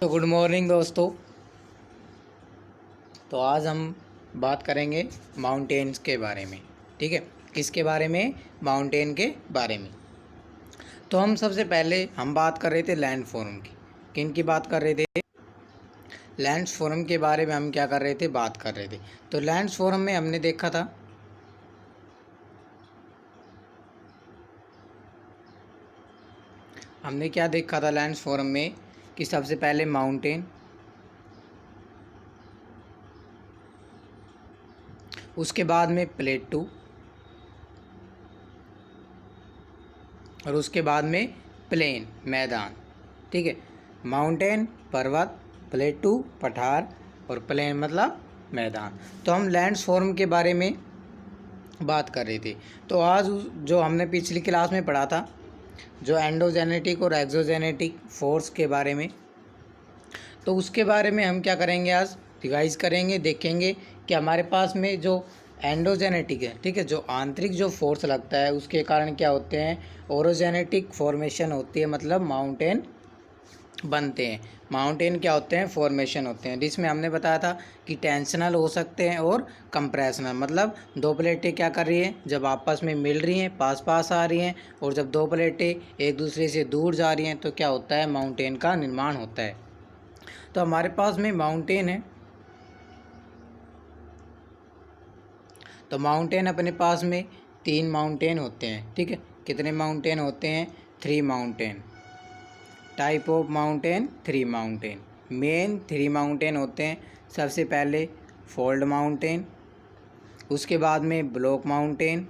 तो good morning दोस्तों। तो आज हम बात करेंगे माउंटेन्स के बारे में। ठीक है, किसके बारे में? माउंटेन के बारे में। तो हम सबसे पहले हम बात कर रहे थे लैंड फोरम की। किन की बात कर रहे थे? लैंड फोरम के बारे में हम क्या कर रहे थे? बात कर रहे थे। तो लैंड फोरम में हमने देखा था हमने क्या देखा था लैंड फोरम में कि सबसे पहले माउंटेन, उसके बाद में प्लेटू, और उसके बाद में प्लेन, मैदान। ठीक है, माउंटेन पर्वत, प्लेटू पठार, और प्लेन मतलब मैदान। तो हम लैंड्स फॉर्म के बारे में बात कर रहे थे। तो आज जो हमने पिछली क्लास में पढ़ा था, जो एंडोजेनेटिक और एक्सोजेनेटिक फोर्स के बारे में, तो उसके बारे में हम क्या करेंगे? आज रिवाइज करेंगे, देखेंगे कि हमारे पास में जो एंडोजेनेटिक है, ठीक है, जो आंतरिक जो फोर्स लगता है उसके कारण क्या होते हैं? ओरोजेनेटिक फॉर्मेशन होती है, मतलब माउंटेन बनते हैं। माउंटेन क्या होते हैं? फॉर्मेशन होते हैं, जिसमें हमने बताया था कि टेंशनल हो सकते हैं और कंप्रेशनल। मतलब दो प्लेटें क्या कर रही हैं? जब आपस में मिल रही हैं, पास पास आ रही हैं, और जब दो प्लेटें एक दूसरे से दूर जा रही हैं तो क्या होता है? माउंटेन का निर्माण होता है। तो हमारे पास में माउंटेन है। तो माउंटेन अपने पास में 3 माउंटेन होते हैं। ठीक है, कितने माउंटेन होते हैं? 3 mountain. Type of mountain 3 mountain. Main 3 mountain होते हैं। सबसे पहले फोल्ड माउंटेन, उसके बाद में ब्लॉक माउंटेन,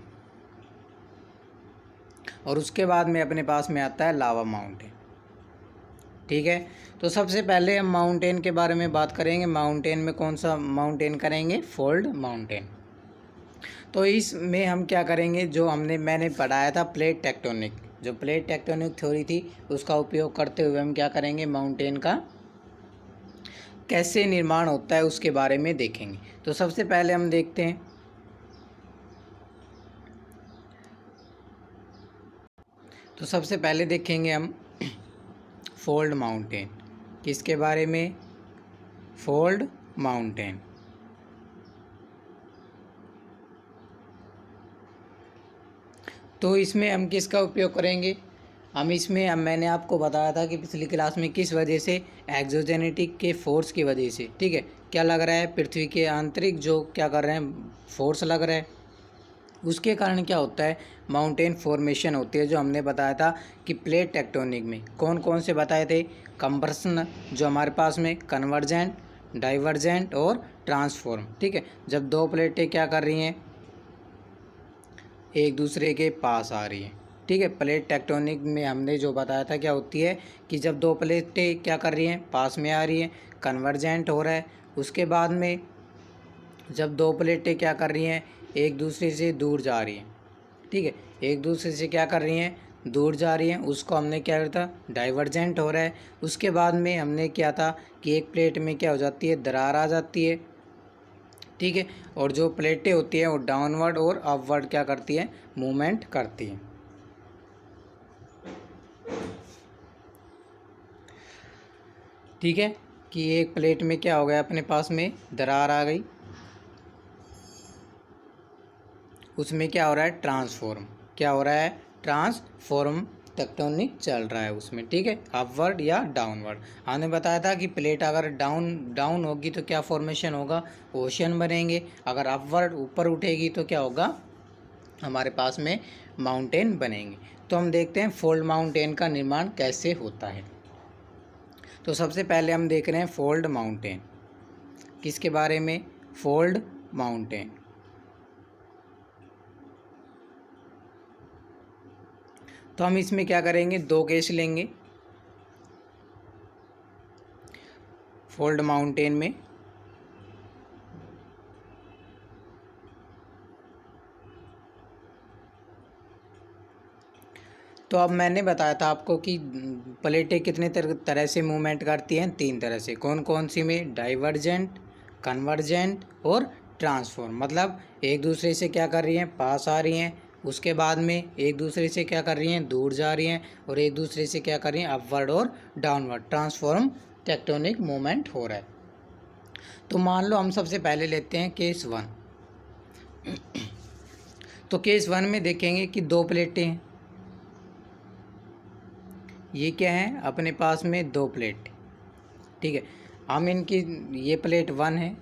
और उसके बाद में अपने पास में आता है लावा माउंटेन। ठीक है, तो सबसे पहले हम माउंटेन के बारे में बात करेंगे। माउंटेन में कौन सा माउंटेन करेंगे? Fold mountain. तो इसमें हम क्या करेंगे? जो मैंने पढ़ाया था प्लेट टेक्टोनिक, जो प्लेट टेक्टोनिक थ्योरी थी, उसका उपयोग करते हुए हम क्या करेंगे? माउंटेन का कैसे निर्माण होता है उसके बारे में देखेंगे। तो सबसे पहले हम देखते हैं, तो सबसे पहले देखेंगे हम फोल्ड माउंटेन। किसके बारे में? Fold mountain. तो इसमें हम किसका उपयोग करेंगे? मैंने आपको बताया था कि पिछली क्लास में किस वजह से? एक्सोजेनेटिक के फोर्स की वजह से। ठीक है, क्या लग रहा है? पृथ्वी के आंतरिक जो क्या कर रहे हैं? फोर्स लग रहा है, उसके कारण क्या होता है? माउंटेन फॉर्मेशन होती है। जो हमने बताया था कि प्लेट टेक्टोनिक में कौन कौन से बताए थे? कंप्रेशन, जो हमारे पास में कन्वर्जेंट, डाइवर्जेंट और ट्रांसफॉर्म। ठीक है, जब दो प्लेटें क्या कर रही हैं? एक दूसरे के पास आ रही हैं। ठीक है, प्लेट टेक्टोनिक में हमने जो बताया था क्या होती है कि जब दो प्लेटें क्या कर रही हैं? पास में आ रही हैं, कन्वर्जेंट हो रहा है। उसके बाद में जब दो प्लेटें क्या कर रही हैं? एक दूसरे से दूर जा रही हैं। ठीक है, एक दूसरे से क्या कर रही हैं? दूर जा रही हैं, उसको हमने क्या किया था? डाइवर्जेंट हो रहा है। उसके बाद में हमने क्या था कि एक प्लेट में क्या हो जाती है? दरार आ जाती है। ठीक है, और जो प्लेटें होती हैं वो डाउनवर्ड और अपवर्ड क्या करती हैं? मूवमेंट करती हैं। ठीक है, कि एक प्लेट में क्या हो गया? अपने पास में दरार आ गई, उसमें क्या हो रहा है? ट्रांसफॉर्म। क्या हो रहा है? ट्रांसफॉर्म टेक्टोनिक चल रहा है उसमें। ठीक है, अपवर्ड या डाउनवर्ड। हमने बताया था कि प्लेट अगर डाउन होगी तो क्या फॉर्मेशन होगा? ओशन बनेंगे। अगर अपवर्ड ऊपर उठेगी तो क्या होगा? हमारे पास में माउंटेन बनेंगे। तो हम देखते हैं फोल्ड माउंटेन का निर्माण कैसे होता है। तो सबसे पहले हम देख रहे हैं फोल्ड माउंटेन। किसके बारे में? Fold mountain. तो हम इसमें क्या करेंगे? 2 केस लेंगे फोल्ड माउंटेन में। तो अब मैंने बताया था आपको कि प्लेटें कितने तरह से मूवमेंट करती हैं? 3 तरह से। कौन कौन सी में? डाइवर्जेंट, कन्वर्जेंट और ट्रांसफॉर्म। मतलब एक दूसरे से क्या कर रही हैं? पास आ रही हैं। उसके बाद में एक दूसरे से क्या कर रही हैं? दूर जा रही हैं। और एक दूसरे से क्या कर रही हैं? अपवर्ड और डाउनवर्ड, ट्रांसफॉर्म टेक्टोनिक मूवमेंट हो रहा है। तो मान लो हम सबसे पहले लेते हैं केस 1। तो केस 1 में देखेंगे कि दो प्लेटें हैं। ये क्या है, अपने पास में दो प्लेट, ठीक है। हम इनकी, ये प्लेट 1 है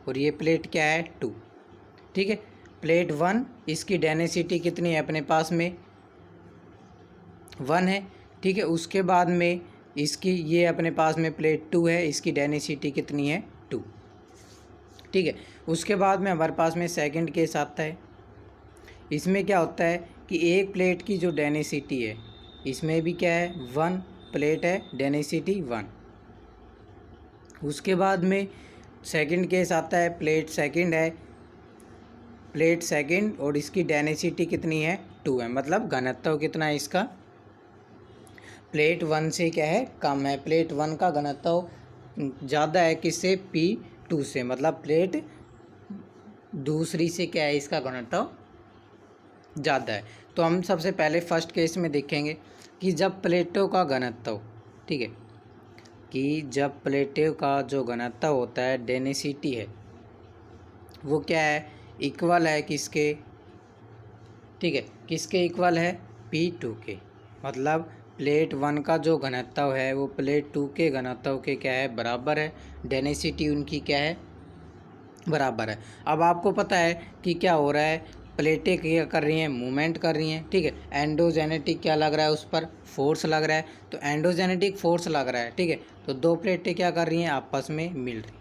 और ये प्लेट क्या है 2, ठीक है। प्लेट 1, इसकी डेंसिटी कितनी है अपने पास में 1 है, ठीक है। उसके बाद में इसकी, ये अपने पास में प्लेट 2 है, इसकी डेंसिटी कितनी है 2, ठीक है। उसके बाद में हमारे पास में सेकंड केस आता है। इसमें क्या होता है कि एक प्लेट की जो डेंसिटी है, इसमें भी क्या है 1 प्लेट है, डेंसिटी 1। उसके बाद में सेकंड केस आता है, प्लेट सेकंड और इसकी डेंसिटी कितनी है 2 है, मतलब घनत्व कितना है इसका, प्लेट 1 से क्या है कम है। प्लेट 1 का घनत्व ज़्यादा है किससे, P2 से, मतलब प्लेट दूसरी से क्या है इसका घनत्व ज़्यादा है। तो हम सबसे पहले फर्स्ट केस में देखेंगे कि जब प्लेटों का घनत्व, ठीक है, कि जब प्लेटों का जो घनत्व होता है, डेंसिटी है, वो क्या है इक्वल है किसके, ठीक है, किसके इक्वल है P2 के। मतलब प्लेट 1 का जो घनत्व है वो प्लेट 2 के घनत्व के क्या है बराबर है, डेंसिटी उनकी क्या है बराबर है। अब आपको पता है कि क्या हो रहा है, प्लेटें क्या कर रही हैं, मूवमेंट कर रही हैं, ठीक है। एंडोजेनेटिक क्या लग रहा है, उस पर फोर्स लग रहा है, तो एंडोजेनेटिक फोर्स लग रहा है, ठीक है। तो दो प्लेटें क्या कर रही हैं, आपस में मिल रही,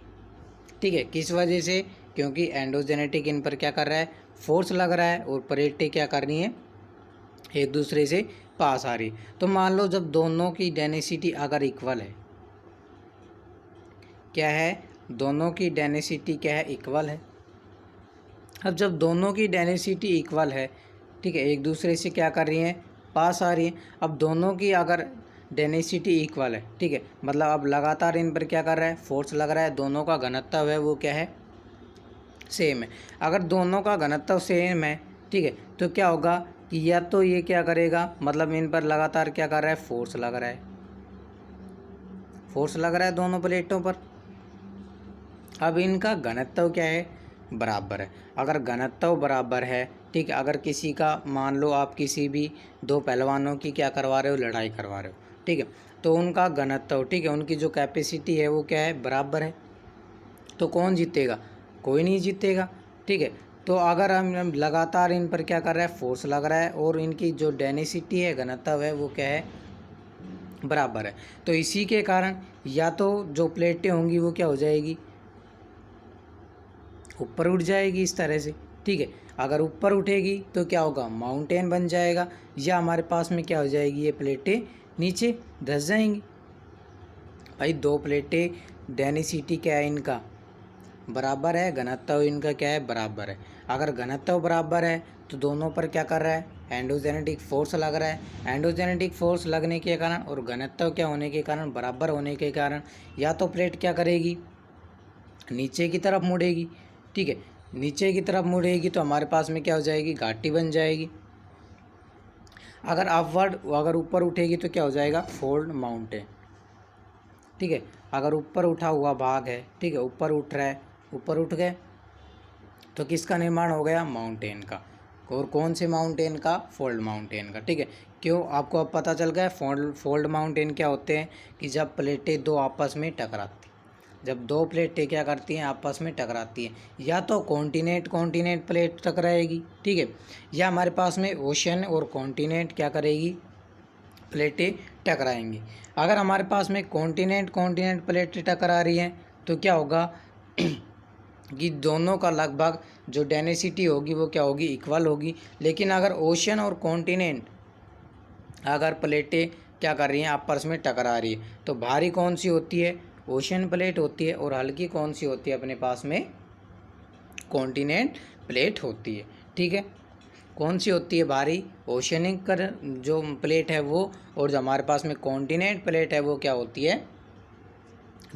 ठीक है। किस वजह से, क्योंकि एंडोजेनेटिक इन पर क्या कर रहा है, फोर्स लग रहा है, और प्लेटें क्या कर रही हैं, एक दूसरे से पास आ रही। तो मान लो जब दोनों की डेंसिटी अगर इक्वल है, क्या है, दोनों की डेंसिटी क्या है इक्वल है। अब जब दोनों की डेंसिटी इक्वल है, ठीक है, एक दूसरे से क्या कर रही हैं, पास आ रही हैं। अब दोनों की अगर डेंसिटी इक्वल है, ठीक है, मतलब अब लगातार इन पर क्या कर रहा है, फोर्स लग रहा है, दोनों का घनत्व है वो क्या है सेम है। अगर दोनों का घनत्व सेम है, ठीक है, तो क्या होगा कि या तो ये क्या करेगा, मतलब इन पर लगातार क्या कर रहा है, फोर्स लग रहा है, फोर्स लग रहा है दोनों प्लेटों पर। अब इनका घनत्व क्या है बराबर है। अगर घनत्व बराबर है, ठीक है, अगर किसी का, मान लो आप किसी भी दो पहलवानों की क्या करवा रहे हो, लड़ाई करवा रहे हो, ठीक है, तो उनका घनत्व, ठीक है, उनकी जो कैपेसिटी है वो क्या है बराबर है, तो कौन जीतेगा, कोई नहीं जीतेगा, ठीक है। तो अगर हम लगातार इन पर क्या कर रहा है, फोर्स लग रहा है, और इनकी जो डेंसिटी है, घनत्व है, वो क्या है बराबर है, तो इसी के कारण या तो जो प्लेटें होंगी वो क्या हो जाएगी, ऊपर उठ जाएगी इस तरह से, ठीक है। अगर ऊपर उठेगी तो क्या होगा, माउंटेन बन जाएगा, या हमारे पास में क्या हो जाएगी, ये प्लेटें नीचे धंस जाएंगी। भाई दो प्लेटें डेंसिटी क्या है इनका बराबर है, घनत्व इनका क्या है बराबर है। अगर घनत्व बराबर है तो दोनों पर क्या कर रहा है, एंडोजेनेटिक फोर्स लग रहा है। एंडोजेनेटिक फोर्स लगने के कारण और घनत्व क्या होने के कारण, बराबर होने के कारण, या तो प्लेट क्या करेगी, नीचे की तरफ मुड़ेगी, ठीक है। नीचे की तरफ मुड़ेगी तो हमारे पास में क्या हो जाएगी, घाटी बन जाएगी। अगर अपवर्ड, अगर ऊपर उठेगी तो क्या हो जाएगा, फोल्ड माउंटेन, ठीक है। अगर ऊपर उठा हुआ भाग है, ठीक है, ऊपर उठ रहा है, ऊपर उठ गए तो किसका निर्माण हो गया, माउंटेन का। और कौन से माउंटेन का, फोल्ड माउंटेन का, ठीक है। क्यों, आपको अब पता चल गया फोल्ड माउंटेन क्या होते हैं, कि जब प्लेटें दो आपस में टकराती, जब दो प्लेटें क्या करती हैं, आपस में टकराती हैं, या तो कॉन्टिनेंट प्लेट टकराएगी, ठीक है, या हमारे पास में ओशन और कॉन्टिनेंट क्या करेगी, प्लेटें टकराएंगी। अगर हमारे पास में कॉन्टिनेंट प्लेटें टकरा रही हैं तो क्या होगा कि दोनों का लगभग जो डेंसिटी होगी वो क्या होगी, इक्वल होगी। लेकिन अगर ओशन और कॉन्टिनेंट, अगर प्लेटें क्या कर रही हैं, आपस में टकरा रही है, तो भारी कौन सी होती है, ओशन प्लेट होती है, और हल्की कौन सी होती है अपने पास में, कॉन्टिनेंट प्लेट होती है, ठीक है। कौन सी होती है भारी, ओशनिक कर जो प्लेट है वो, और जो हमारे पास में कॉन्टिनेंट प्लेट है वो क्या होती है,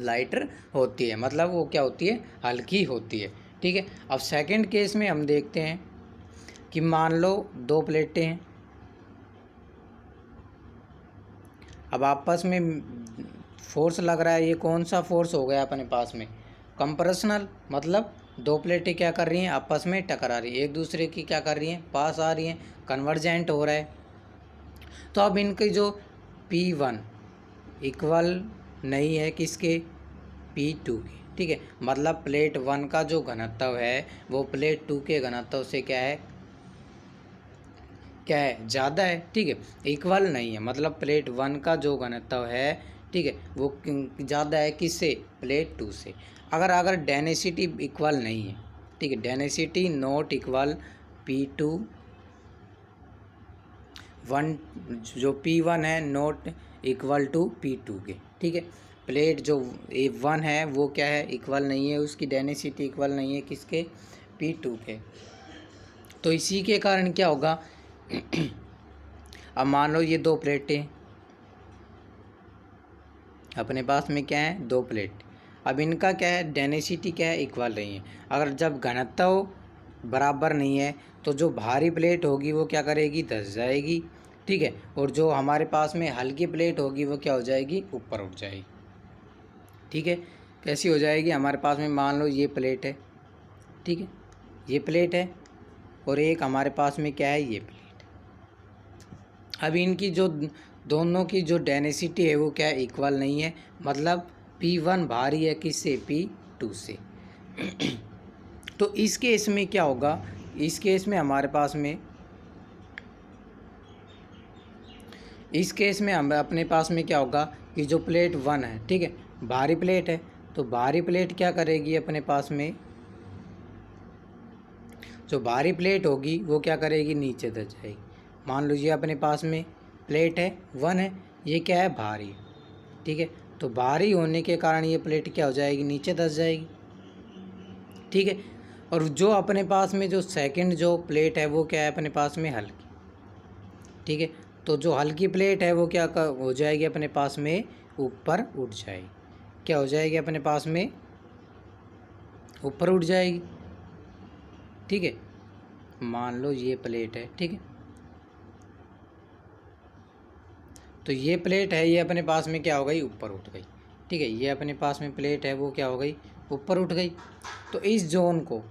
लाइटर होती है, मतलब वो क्या होती है, हल्की होती है, ठीक है। अब सेकंड केस में हम देखते हैं कि मान लो दो प्लेटें हैं, अब आपस में फोर्स लग रहा है, ये कौन सा फोर्स हो गया अपने पास में? कंप्रेशनल, मतलब दो प्लेटें क्या कर रही हैं, आपस में टकरा रही है, एक दूसरे की क्या कर रही हैं, पास आ रही हैं, कन्वर्जेंट हो रहा है। तो अब इनकी जो P1 इक्वल नहीं है किसके, P2 के, ठीक है। मतलब प्लेट 1 का जो घनत्व है वो प्लेट 2 के घनत्व से क्या है, क्या है, ज़्यादा है, ठीक है। इक्वल नहीं है, मतलब प्लेट 1 का जो घनत्व है, ठीक है, वो ज़्यादा है किससे, प्लेट 2 से। अगर डेंसिटी इक्वल नहीं है, ठीक है, डेंसिटी नॉट इक्वल P2 1, जो P1 है नॉट इक्वल टू P2 के, ठीक है। प्लेट जो A1 है वो क्या है, इक्वल नहीं है, उसकी डेंसिटी इक्वल नहीं है किसके, P2 के। तो इसी के कारण क्या होगा अब मान लो ये दो प्लेटें अपने पास में क्या है, दो प्लेट। अब इनका क्या है, डेंसिटी क्या है, इक्वल नहीं है। अगर जब घनत्व बराबर नहीं है तो जो भारी प्लेट होगी वो क्या करेगी, धंस जाएगी, ठीक है। और जो हमारे पास में हल्की प्लेट होगी वो क्या हो जाएगी, ऊपर उठ जाएगी, ठीक है। कैसी हो जाएगी, हमारे पास में मान लो ये प्लेट है, ठीक है, ये प्लेट है, और एक हमारे पास में क्या है, ये प्लेट। अब इनकी जो दोनों की जो डेंसिटी है वो क्या है, इक्वल नहीं है, मतलब P1 भारी है किससे, P2 से। तो इस केस में क्या होगा, इस केस में हमारे पास में, इस केस में हम अपने पास में क्या होगा कि जो प्लेट 1 है, ठीक है, भारी प्लेट है, तो भारी प्लेट क्या करेगी अपने पास में, जो भारी प्लेट होगी वो क्या करेगी, नीचे धंस जाएगी। मान लीजिए अपने पास में प्लेट है 1 है, ये क्या है, भारी, ठीक है। तो भारी होने के कारण ये प्लेट क्या हो जाएगी, नीचे धंस जाएगी, ठीक है। और जो अपने पास में जो सेकंड जो प्लेट है वो क्या है अपने पास में, हल्की, ठीक है। तो जो हल्की प्लेट है वो क्या हो जाएगी अपने पास में, ऊपर उठ जाएगी, क्या हो जाएगी अपने पास में, ऊपर उठ जाएगी, ठीक है। मान लो ये प्लेट है, ठीक है, तो ये प्लेट है, ये अपने पास में क्या हो गई, ऊपर उठ गई, ठीक है। ये अपने पास में प्लेट है वो क्या हो गई, ऊपर उठ गई। तो इस जोन को,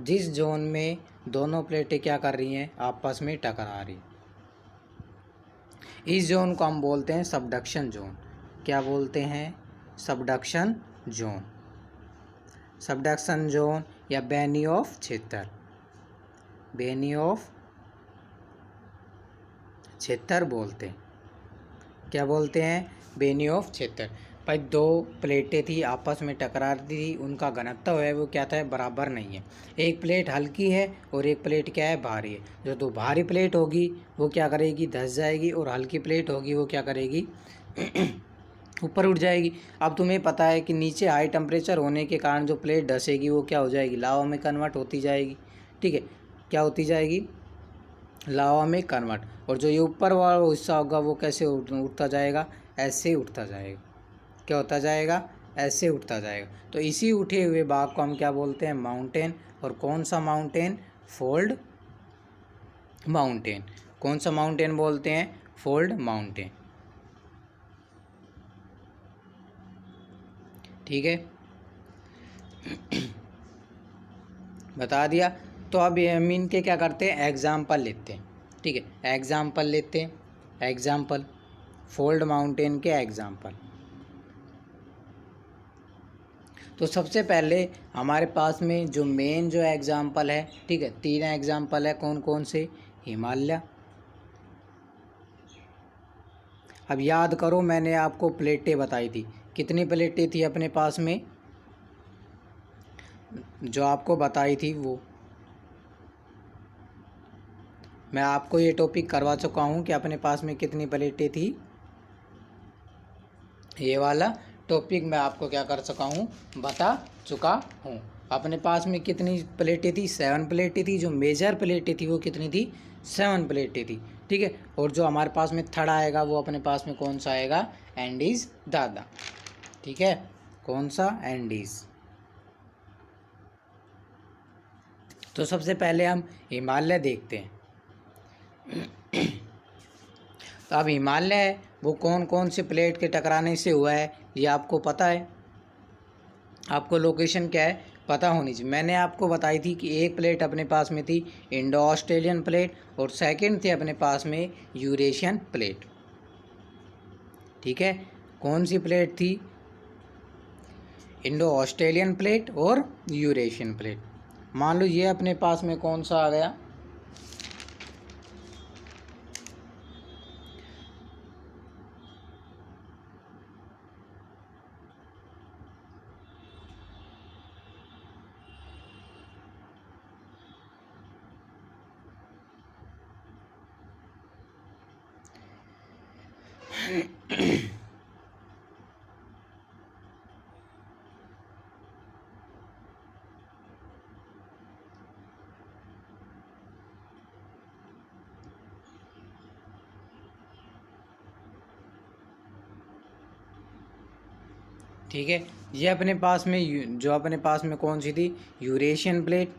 जिस जोन में दोनों प्लेटें क्या कर रही हैं, आपस में टकरा रही, इस जोन को हम बोलते हैं सबडक्शन जोन। क्या बोलते हैं, सबडक्शन जोन, सबडक्शन जोन या बेनियोफ क्षेत्र, बेनियोफ क्षेत्र बोलते हैं। क्या बोलते हैं, बेनियोफ क्षेत्र। भाई दो प्लेटें थी आपस में टकरा रही थी, उनका घनत्व है वो क्या था, बराबर नहीं है। एक प्लेट हल्की है और एक प्लेट क्या है, भारी है। जो तो भारी प्लेट होगी वो क्या करेगी, धंस जाएगी, और हल्की प्लेट होगी वो क्या करेगी ऊपर उठ जाएगी। अब तुम्हें पता है कि नीचे हाई टेम्परेचर होने के कारण जो प्लेट धंसेगी वो क्या हो जाएगी, लावा में कन्वर्ट होती जाएगी, ठीक है। क्या होती जाएगी, लावा में कन्वर्ट। और जो ये ऊपर वाला हिस्सा होगा वो कैसे उठता जाएगा, ऐसे उठता जाएगा, क्या होता जाएगा, ऐसे उठता जाएगा। तो इसी उठे हुए भाग को हम क्या बोलते हैं, माउंटेन। और कौन सा माउंटेन, फोल्ड माउंटेन। कौन सा माउंटेन बोलते हैं, फोल्ड माउंटेन, ठीक है, बता दिया। तो अब हम इनके क्या करते हैं, एग्जाम्पल लेते हैं, ठीक है। एग्जाम्पल लेते हैं, एग्जाम्पल फोल्ड माउंटेन के एग्जाम्पल। तो सबसे पहले हमारे पास में जो मेन जो एग्जाम्पल है, ठीक है, 3 एग्जाम्पल है, कौन कौन से, हिमालय। अब याद करो मैंने आपको प्लेटें बताई थी, कितनी प्लेटें थी अपने पास में, जो आपको बताई थी वो मैं आपको ये टॉपिक करवा चुका हूँ कि अपने पास में कितनी प्लेटें थी। ये वाला टॉपिक मैं आपको क्या कर चुका हूँ, बता चुका हूँ। अपने पास में कितनी प्लेटें थी, 7 प्लेटें थी। जो मेजर प्लेटें थी वो कितनी थी, 7 प्लेटें थी, ठीक है। और जो हमारे पास में थर्ड आएगा वो अपने पास में कौन सा आएगा, एंडीज दादा, ठीक है। कौन सा, एंडीज। तो सबसे पहले हम हिमालय देखते हैं। तो अब हिमालय वो कौन कौन से प्लेट के टकराने से हुआ है, ये आपको पता है, आपको लोकेशन क्या है पता होनी चाहिए। मैंने आपको बताई थी कि एक प्लेट अपने पास में थी इंडो ऑस्ट्रेलियन प्लेट और सेकंड थी अपने पास में यूरेशियन प्लेट। ठीक है, कौन सी प्लेट थी? इंडो ऑस्ट्रेलियन प्लेट और यूरेशियन प्लेट। मान लो ये अपने पास में कौन सा आ गया? ठीक है, ये अपने पास में जो अपने पास में कौन सी थी? Eurasian plate.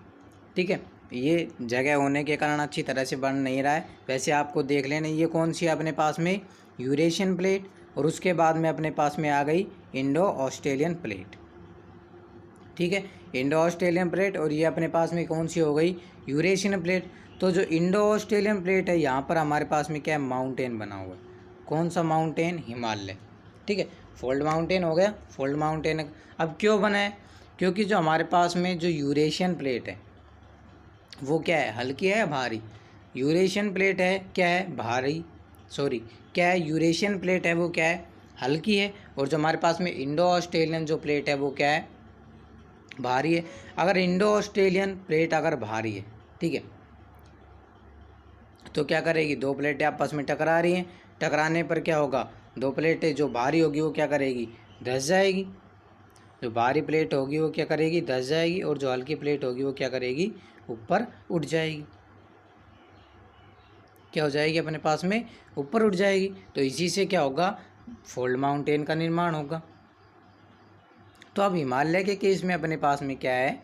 ठीक है, ये जगह होने के कारण अच्छी तरह से बन नहीं रहा है, वैसे आपको देख लेना। ये कौन सी है अपने पास में? Eurasian plate. और उसके बाद में अपने पास में आ गई इंडो ऑस्ट्रेलियन प्लेट। ठीक है, इंडो ऑस्ट्रेलियन प्लेट और ये अपने पास में कौन सी हो गई? Eurasian plate. तो जो इंडो ऑस्ट्रेलियन प्लेट है, यहाँ पर हमारे पास में क्या है? माउंटेन बना हुआ है। कौन सा माउंटेन? हिमालय। ठीक है, फोल्ड माउंटेन हो गया। फोल्ड माउंटेन अब क्यों बना है? क्योंकि जो हमारे पास में जो यूरेशियन प्लेट है वो क्या है? हल्की है या भारी? यूरेशियन प्लेट है क्या है? भारी। सॉरी, क्या है? यूरेशियन प्लेट है वो क्या है? हल्की है। और जो हमारे पास में इंडो ऑस्ट्रेलियन जो प्लेट है वो क्या है? भारी है। अगर इंडो ऑस्ट्रेलियन प्लेट अगर भारी है, ठीक है, तो क्या करेगी? दो प्लेटें आपस में टकरा रही हैं, टकराने पर क्या होगा? दो प्लेटें जो भारी होगी वो क्या करेगी? धंस जाएगी। जो भारी प्लेट होगी वो क्या करेगी? धंस जाएगी। और जो हल्की प्लेट होगी वो क्या करेगी? ऊपर उठ जाएगी। क्या हो जाएगी? अपने पास में ऊपर उठ जाएगी। तो इसी से क्या होगा? फोल्ड माउंटेन का निर्माण होगा। तो अब हिमालय के केस में अपने पास में क्या है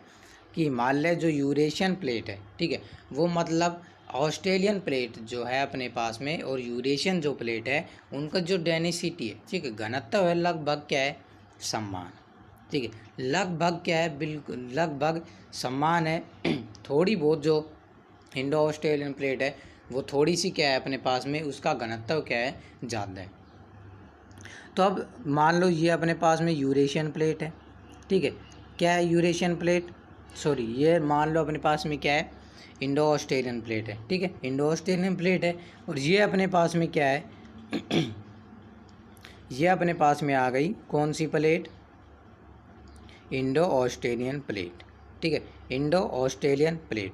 कि हिमालय जो यूरेशियन प्लेट है, ठीक है, वो मतलब ऑस्ट्रेलियन प्लेट जो है अपने पास में और यूरेशियन जो प्लेट है उनका जो डेंसिटी है, ठीक है, घनत्व है, लगभग क्या है? समान। ठीक है, लगभग क्या है? बिल्कुल लगभग समान है। थोड़ी बहुत जो इंडो ऑस्ट्रेलियन प्लेट है वो थोड़ी सी क्या है अपने पास में, उसका घनत्व क्या है? ज़्यादा है। तो अब मान लो ये अपने पास में यूरेशियन प्लेट है। ठीक है, क्या है? Eurasian plate. सॉरी, ये मान लो अपने पास में क्या है? इंडो ऑस्ट्रेलियन प्लेट है। ठीक है, इंडो ऑस्ट्रेलियन प्लेट है। और ये अपने पास में क्या है? ये अपने पास में आ गई कौन सी प्लेट? Indo Australian plate. ठीक है, इंडो ऑस्ट्रेलियन प्लेट।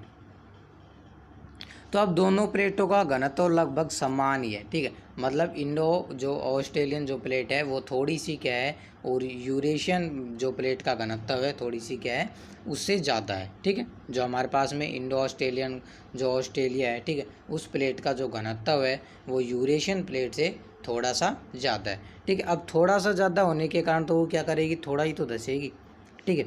तो अब दोनों प्लेटों का घनत्व लगभग समान ही है। ठीक है, मतलब इंडो जो ऑस्ट्रेलियन जो प्लेट है वो थोड़ी सी क्या है, और यूरेशियन जो प्लेट का घनत्व है थोड़ी सी क्या है? उससे ज़्यादा है। ठीक है, जो हमारे पास में इंडो ऑस्ट्रेलियन जो ऑस्ट्रेलिया है, ठीक है, उस प्लेट का जो घनत्व है वो यूरेशियन प्लेट से थोड़ा सा ज़्यादा है। ठीक है, अब थोड़ा सा ज़्यादा होने के कारण तो वो क्या करेगी? थोड़ा ही तो धंसेगी। ठीक है,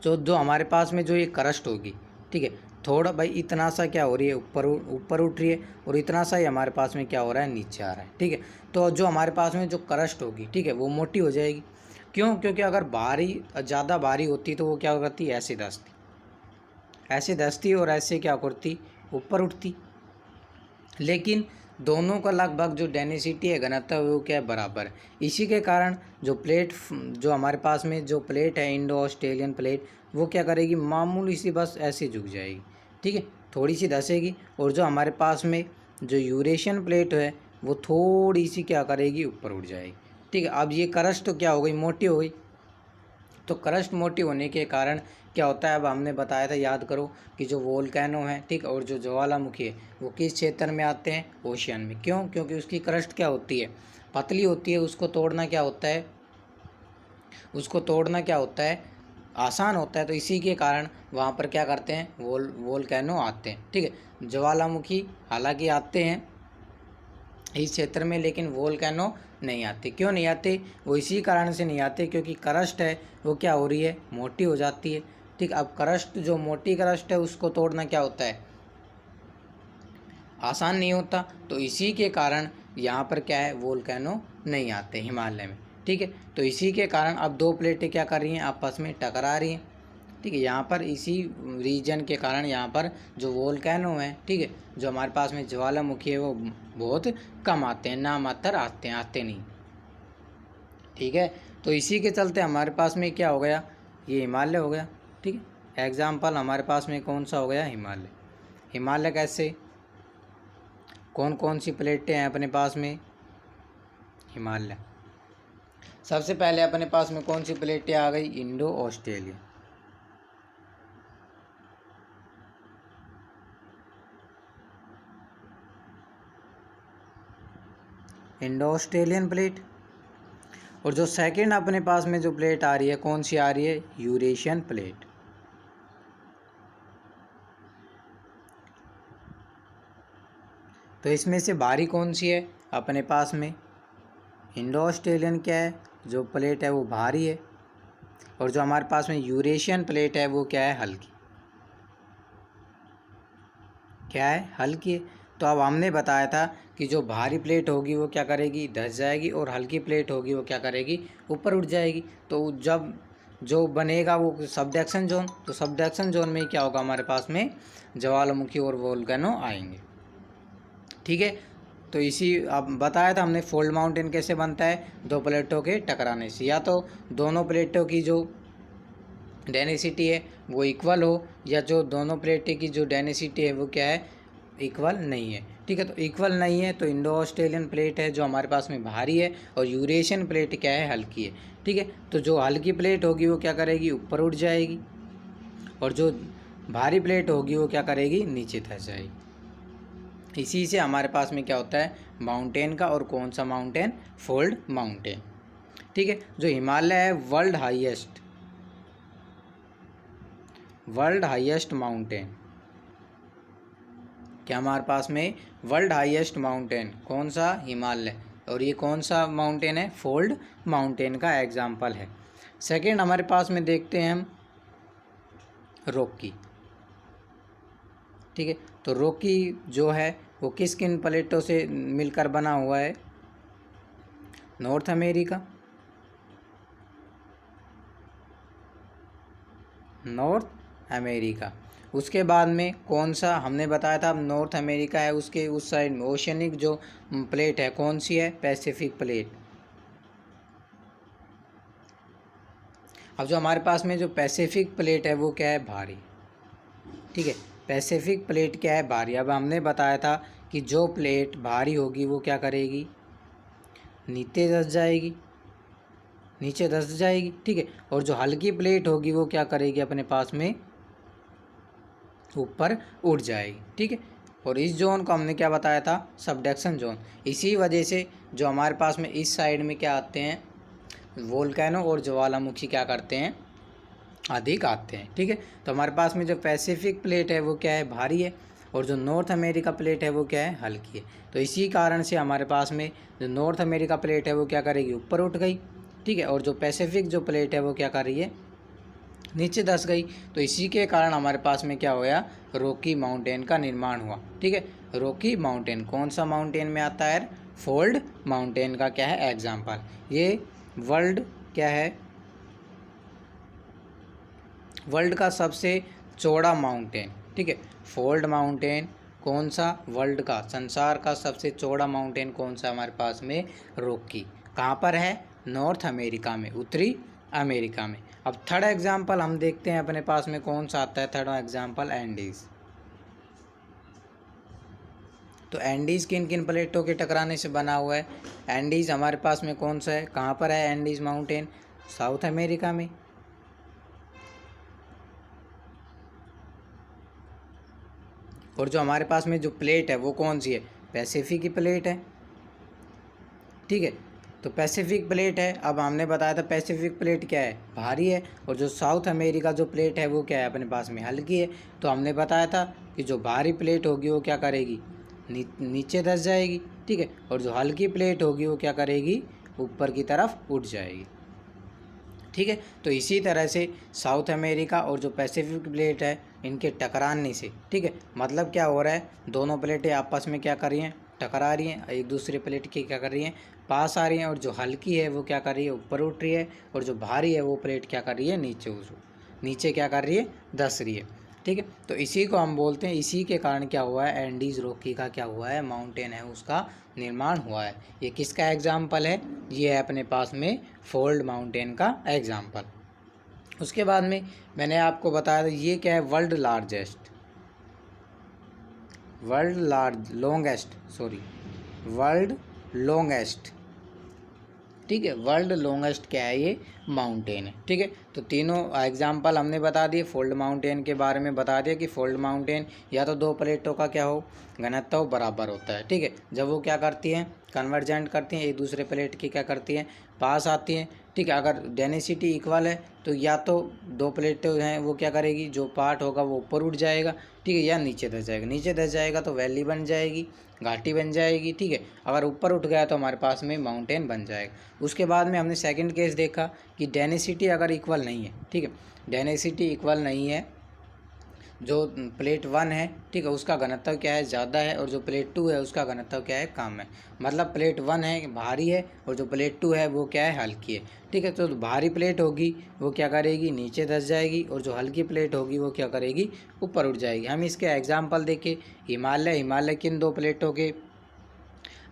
तो जो हमारे पास में जो ये क्रस्ट होगी, ठीक है, थोड़ा भाई इतना सा क्या हो रही है? ऊपर उठ रही है। और इतना सा ही हमारे पास में क्या हो रहा है? नीचे आ रहा है। ठीक है, तो जो हमारे पास में जो क्रस्ट होगी, ठीक है, वो मोटी हो जाएगी। क्यों? क्योंकि अगर ज़्यादा भारी होती तो वो क्या करती? ऐसे धंसती, ऐसे धंसती और ऐसे क्या करती? ऊपर उठती। लेकिन दोनों का लगभग जो डेंसिटी है, घनत्व है, वो क्या है? बराबर है। इसी के कारण जो हमारे पास में जो प्लेट है इंडो ऑस्ट्रेलियन प्लेट, वो क्या करेगी? मामूली सी बस ऐसे झुक जाएगी। ठीक है, थोड़ी सी धंसेगी। और जो हमारे पास में जो यूरेशियन प्लेट है वो थोड़ी सी क्या करेगी? ऊपर उठ जाएगी। ठीक है, अब ये क्रस्ट तो क्या हो गई? मोटी हो गई। तो क्रस्ट मोटी होने के कारण क्या होता है? अब हमने बताया था, याद करो, कि जो वोल्केनो है, ठीक, और जो ज्वालामुखी है वो किस क्षेत्र में आते हैं? ओशियन में। क्यों? क्योंकि उसकी क्रस्ट क्या होती है? पतली होती है। उसको तोड़ना क्या होता है? आसान होता है। तो इसी के कारण वहाँ पर क्या करते हैं? वोल्केनो आते हैं। ठीक है, ज्वालामुखी हालांकि आते हैं इस क्षेत्र में, लेकिन वोल्केनो नहीं आते। क्यों नहीं आते? वो इसी कारण से नहीं आते क्योंकि क्रस्ट है वो क्या हो रही है? मोटी हो जाती है। ठीक, अब क्रस्ट जो मोटी क्रस्ट है उसको तोड़ना क्या होता है? आसान नहीं होता। तो इसी के कारण यहाँ पर क्या है? वोल्केनो नहीं आते हिमालय में। ठीक है। तो इसी के कारण अब दो प्लेटें क्या कर रही हैं, आपस में टकरा रही हैं। ठीक है, यहाँ पर इसी रीजन के कारण यहाँ पर जो वोल्केनो है, ठीक है, जो हमारे पास में ज्वालामुखी है वो बहुत कम आते हैं, नामात्र आते हैं, आते नहीं। ठीक है, तो इसी के चलते हमारे पास में क्या हो गया, ये हिमालय हो गया। ठीक है, एग्जाम्पल हमारे पास में कौन सा हो गया, हिमालय। हिमालय कैसे, कौन कौन सी प्लेटें हैं अपने पास में, हिमालय। सबसे पहले अपने पास में कौन सी प्लेटें आ गई, Indo Australia. Indo Australian plate. और जो सेकंड अपने पास में जो प्लेट आ रही है, कौन सी आ रही है, यूरेशियन प्लेट। तो इसमें से भारी कौन सी है अपने पास में, इंडो ऑस्ट्रेलियन क्या है, जो प्लेट है वो भारी है, और जो हमारे पास में यूरेशियन प्लेट है वो क्या है, हल्की। क्या है, हल्की है। तो अब हमने बताया था कि जो भारी प्लेट होगी वो क्या करेगी, धंस जाएगी, और हल्की प्लेट होगी वो क्या करेगी, ऊपर उठ जाएगी। तो जब जो बनेगा वो सबडक्शन जोन, तो सबडक्शन जोन में क्या होगा, हमारे पास में ज्वालामुखी और वोल्केनो आएंगे। ठीक है, तो इसी अब बताया था हमने फोल्ड माउंटेन कैसे बनता है, दो प्लेटों के टकराने से, या तो दोनों प्लेटों की जो डेंसिटी है वो इक्वल हो, या जो दोनों प्लेटें की जो डेंसिटी है वो क्या है, इक्वल नहीं है। ठीक है, तो इक्वल नहीं है तो इंडो ऑस्ट्रेलियन प्लेट है जो हमारे पास में भारी है, और यूरेशियन प्लेट क्या है, हल्की है। ठीक है, तो जो हल्की प्लेट होगी वो क्या करेगी, ऊपर उठ जाएगी, और जो भारी प्लेट होगी वो क्या करेगी, नीचे धंस जाएगी। इसी से हमारे पास में क्या होता है, माउंटेन का, और कौन सा माउंटेन, फोल्ड माउंटेन। ठीक है, जो हिमालय है वर्ल्ड हाईएस्ट माउंटेन, क्या हमारे पास में वर्ल्ड हाईएस्ट माउंटेन कौन सा, हिमालय। और ये कौन सा माउंटेन है, फोल्ड माउंटेन का एग्जाम्पल है। सेकंड हमारे पास में देखते हैं हम रॉकी। ठीक है, तो रॉकी जो है वो किस किन प्लेटों से मिलकर बना हुआ है, नॉर्थ अमेरिका, उसके बाद में कौन सा हमने बताया था, नॉर्थ अमेरिका है, उसके उस साइड में ओशनिक जो प्लेट है कौन सी है, पैसिफिक प्लेट। अब जो हमारे पास में जो पैसिफिक प्लेट है वो क्या है, भारी। ठीक है, पैसिफिक प्लेट क्या है, भारी। अब हमने बताया था कि जो प्लेट भारी होगी वो क्या करेगी, नीचे धंस जाएगी। ठीक है, और जो हल्की प्लेट होगी वो क्या करेगी, अपने पास में ऊपर उठ जाएगी। ठीक है, और इस जोन को हमने क्या बताया था, सबडक्शन जोन। इसी वजह से जो हमारे पास में इस साइड में क्या आते हैं, वोल्केनो और ज्वालामुखी क्या करते हैं, अधिक आते हैं। ठीक है, तो हमारे पास में जो पैसिफिक प्लेट है वो क्या है, भारी है, और जो नॉर्थ अमेरिका प्लेट है वो क्या है, हल्की है। तो इसी कारण से हमारे पास में जो नॉर्थ अमेरिका प्लेट है वो क्या करेगी, ऊपर उठ गई। ठीक है, और जो पैसिफिक जो प्लेट है वो क्या कर रही है, नीचे धंस गई। तो इसी के कारण हमारे पास में क्या होया, रॉकी माउंटेन का निर्माण हुआ। ठीक है, रॉकी माउंटेन कौन सा माउंटेन में आता है, फोल्ड माउंटेन का क्या है एग्जाम्पल। ये वर्ल्ड का सबसे चौड़ा माउंटेन। ठीक है, फोल्ड माउंटेन कौन सा, वर्ल्ड का, संसार का सबसे चौड़ा माउंटेन कौन सा हमारे पास में, रॉकी। कहाँ पर है, नॉर्थ अमेरिका में, उत्तरी अमेरिका में। अब थर्ड एग्जाम्पल हम देखते हैं अपने पास में कौन सा आता है, थर्ड एग्जाम्पल एंडीज। तो एंडीज किन किन प्लेटों के टकराने से बना हुआ है, एंडीज हमारे पास में कौन सा है, कहाँ पर है एंडीज माउंटेन, साउथ अमेरिका में। और जो हमारे पास में जो प्लेट है वो कौन सी है, पैसिफिक की प्लेट है। ठीक है, तो पैसिफिक प्लेट है। अब हमने बताया था पैसिफिक प्लेट क्या है, भारी है, और जो साउथ अमेरिका जो प्लेट है वो क्या है, अपने पास में हल्की है। तो हमने बताया था कि जो भारी प्लेट होगी वो क्या करेगी, नीचे धंस जाएगी। ठीक है, और जो हल्की प्लेट होगी वो क्या करेगी, ऊपर की तरफ उठ जाएगी। ठीक है, तो इसी तरह से साउथ अमेरिका और जो पैसिफिक प्लेट है इनके टकराने से, ठीक है, मतलब क्या हो रहा है, दोनों प्लेटें आपस में क्या कर रही हैं, टकरा रही हैं, एक दूसरे प्लेट की क्या कर रही हैं, पास आ रही हैं और जो हल्की है वो क्या कर रही है, ऊपर उठ रही है, और जो भारी है वो प्लेट क्या कर रही है, नीचे क्या कर रही है, धंस रही है। ठीक है, तो इसी को हम बोलते हैं, इसी के कारण क्या हुआ है, एंडीज रॉकी का क्या हुआ है, माउंटेन है उसका निर्माण हुआ है। ये किसका एग्जाम्पल है, ये है अपने पास में फोल्ड माउंटेन का एग्जाम्पल। उसके बाद में मैंने आपको बताया था ये क्या है, वर्ल्ड लॉन्गेस्ट, ठीक है, वर्ल्ड लॉन्गेस्ट क्या है, ये माउंटेन है। ठीक है, तो तीनों एग्जाम्पल हमने बता दिए। फोल्ड माउंटेन के बारे में बता दिया कि फोल्ड माउंटेन या तो दो प्लेटों का क्या हो, घनत्व बराबर होता है। ठीक है, जब वो क्या करती हैं, कन्वर्जेंट करती हैं, एक दूसरे प्लेट की क्या करती हैं, पास आती हैं। ठीक है, अगर डेंसिटी इक्वल है तो या तो दो प्लेटें हैं वो क्या करेगी, जो पार्ट होगा वो ऊपर उठ जाएगा, ठीक है, या नीचे धंस जाएगा। नीचे धंस जाएगा तो वैली बन जाएगी, घाटी बन जाएगी। ठीक है, अगर ऊपर उठ गया तो हमारे पास में माउंटेन बन जाएगा। उसके बाद में हमने सेकंड केस देखा कि डेंसिटी अगर इक्वल नहीं है, ठीक है, डेंसिटी इक्वल नहीं है, जो प्लेट 1 है, ठीक है, उसका घनत्व क्या है, ज़्यादा है, और जो प्लेट 2 है उसका घनत्व क्या है, कम है। मतलब प्लेट 1 है भारी है और जो प्लेट 2 है वो क्या है, हल्की है। ठीक है, तो भारी प्लेट होगी वो क्या करेगी, नीचे धंस जाएगी, और जो हल्की प्लेट होगी वो क्या करेगी, ऊपर उठ जाएगी। हम इसके एग्जाम्पल देखें, हिमालय किन दो प्लेटों के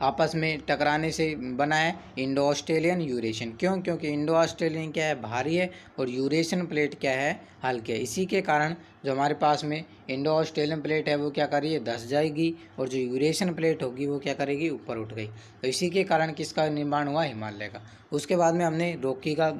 आपस में टकराने से बना है, इंडो ऑस्ट्रेलियन यूरेशियन। क्यों, क्योंकि इंडो ऑस्ट्रेलियन क्या है, भारी है, और यूरेशियन प्लेट क्या है, हल्की है। इसी के कारण जो हमारे पास में इंडो ऑस्ट्रेलियन प्लेट है वो क्या कर रही है, धंस जाएगी, और जो यूरेशियन प्लेट होगी वो क्या करेगी, ऊपर उठ गई। तो इसी के कारण किसका निर्माण हुआ, हिमालय का। उसके बाद में हमने रॉकी का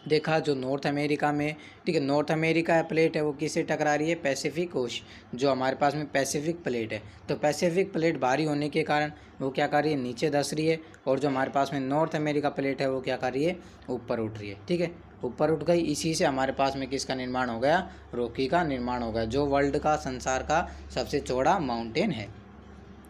देखा, जो नॉर्थ अमेरिका में, ठीक है, नॉर्थ अमेरिका प्लेट है वो किससे टकरा रही है, पैसिफिक ओशन, जो हमारे पास में पैसिफिक प्लेट है। तो पैसिफिक प्लेट भारी होने के कारण वो क्या कर रही है, नीचे धंस रही है, और जो हमारे पास में नॉर्थ अमेरिका प्लेट है वो क्या कर रही है, ऊपर उठ रही है। ठीक है, ऊपर उठ गई, इसी से हमारे पास में किसका निर्माण हो गया, रॉकी का निर्माण हो गया, जो वर्ल्ड का, संसार का सबसे चौड़ा माउंटेन है।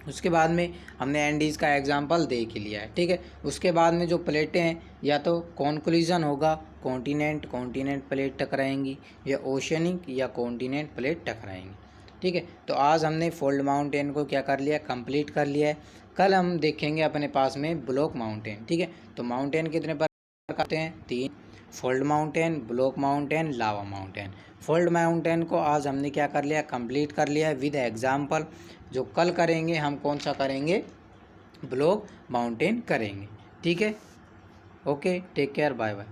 उसके बाद में हमने एंडीज़ का एग्जाम्पल देख ही लिया है। ठीक है, उसके बाद में जो प्लेटें हैं, या तो कॉन्क्लूजन होगा, कॉन्टिनेंट प्लेट टकराएंगी, या ओशनिक या कॉन्टिनेंट प्लेट टकराएंगी। ठीक है, तो आज हमने फोल्ड माउंटेन को क्या कर लिया, कंप्लीट कर लिया है। कल हम देखेंगे अपने पास में ब्लॉक माउंटेन। ठीक है, तो माउंटेन कितने प्रकार होते हैं, 3, फोल्ड माउंटेन, ब्लॉक माउंटेन, लावा माउंटेन। फोल्ड माउंटेन को आज हमने क्या कर लिया, कंप्लीट कर लिया है विद एग्जाम्पल। जो कल करेंगे हम कौन सा करेंगे, ब्लॉक माउंटेन करेंगे। ठीक है, okay, take care, bye bye.